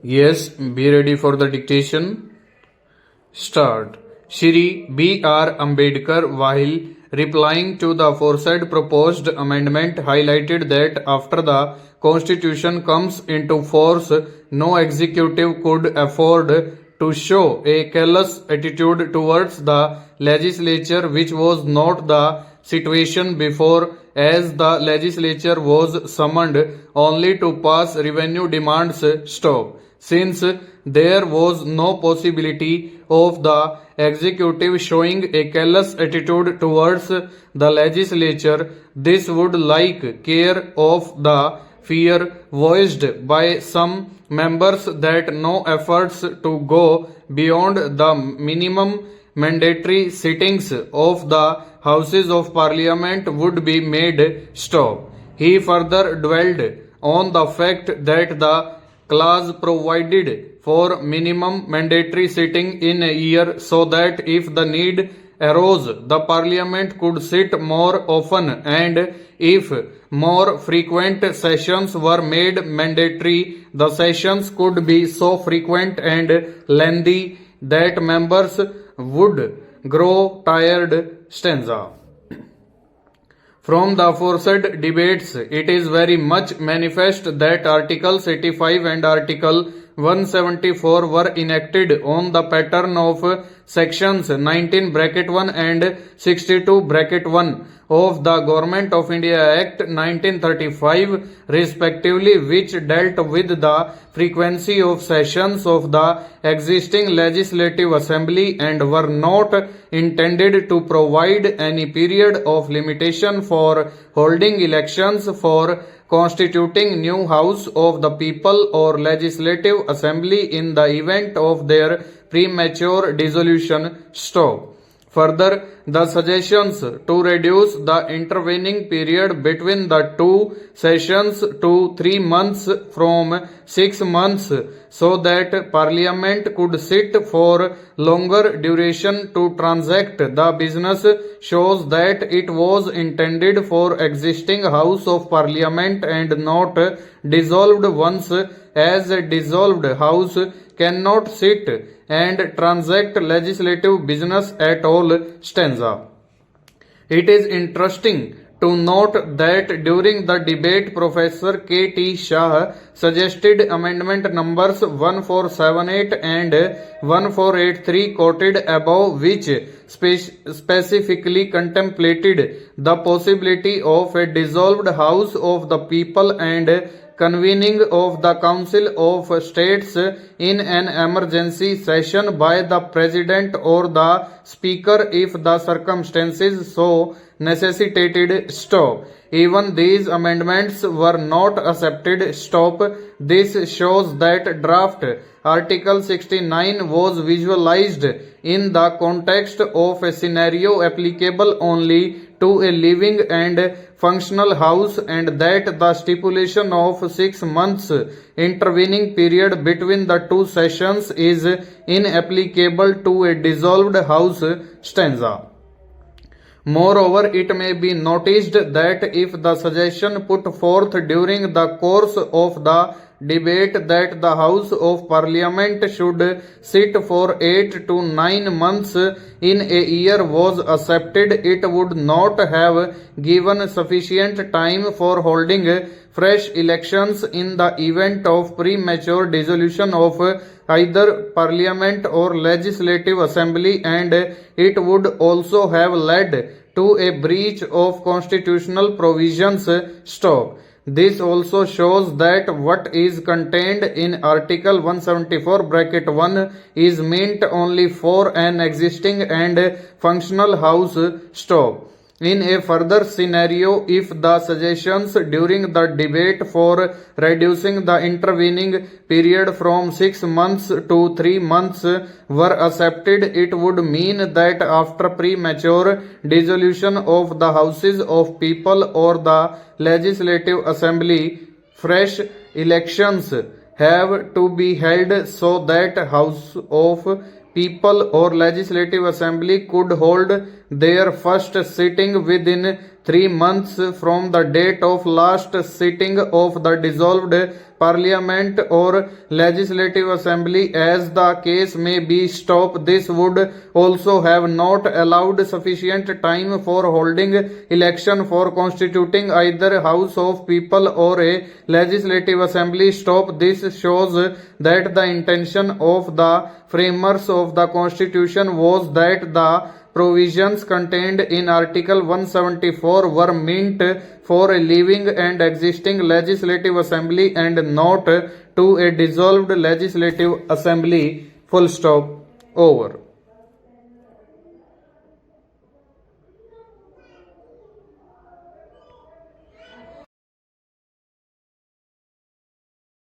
Yes, be ready for the dictation. Start. Shri B.R. Ambedkar, while replying to the aforesaid proposed amendment, highlighted that after the Constitution comes into force, no executive could afford to show a callous attitude towards the legislature, which was not the situation before, as the legislature was summoned only to pass revenue demands. Stop. Since there was no possibility of the executive showing a callous attitude towards the legislature, this would like care of the fear voiced by some members that no efforts to go beyond the minimum mandatory sittings of the Houses of Parliament would be made. Stop. He further dwelled on the fact that the clause provided for minimum mandatory sitting in a year, so that if the need arose, the Parliament could sit more often, and if more frequent sessions were made mandatory, the sessions could be so frequent and lengthy that members would grow tired. Stanza. From the aforesaid debates, it is very much manifest that Articles 85 and Article 174 were enacted on the pattern of Sections 19(1) and 62(1) of the Government of India Act 1935 respectively, which dealt with the frequency of sessions of the existing Legislative Assembly and were not intended to provide any period of limitation for holding elections, for constituting new House of the People or Legislative Assembly in the event of their premature dissolution. Stop. Further, the suggestions to reduce the intervening period between the two sessions to 3 months from 6 months, so that Parliament could sit for longer duration to transact the business, shows that it was intended for existing House of Parliament and not dissolved ones, as a dissolved House cannot sit and transact legislative business at all. Stanza. It is interesting to note that during the debate, Professor K. T. Shah suggested amendment numbers 1478 and 1483 quoted above, which specifically contemplated the possibility of a dissolved House of the People and convening of the Council of States in an emergency session by the President or the Speaker if the circumstances so necessitated. Stop. Even these amendments were not accepted. Stop. This shows that draft Article 69 was visualized in the context of a scenario applicable only to a living and functional House, and that the stipulation of 6 months intervening period between the two sessions is inapplicable to a dissolved House. Stanza. Moreover, it may be noticed that if the suggestion put forth during the course of the debate that the House of Parliament should sit for 8 to 9 months in a year was accepted, it would not have given sufficient time for holding fresh elections in the event of premature dissolution of either Parliament or Legislative Assembly, and it would also have led to a breach of constitutional provisions. Stop. This also shows that what is contained in Article 174(1) is meant only for an existing and functional House. Stop. In a further scenario, if the suggestions during the debate for reducing the intervening period from 6 months to 3 months were accepted, it would mean that after premature dissolution of the Houses of People or the Legislative Assembly, fresh elections have to be held so that House of People or Legislative Assembly could hold their first sitting within 3 months from the date of last sitting of the dissolved parliament or legislative assembly as the case may be. Stop. This would also have not allowed sufficient time for holding election for constituting either house of people or a legislative assembly. Stop. This shows that the intention of the framers of the constitution was that the provisions contained in Article 174 were meant for a living and existing legislative assembly and not to a dissolved legislative assembly. Full stop. Over.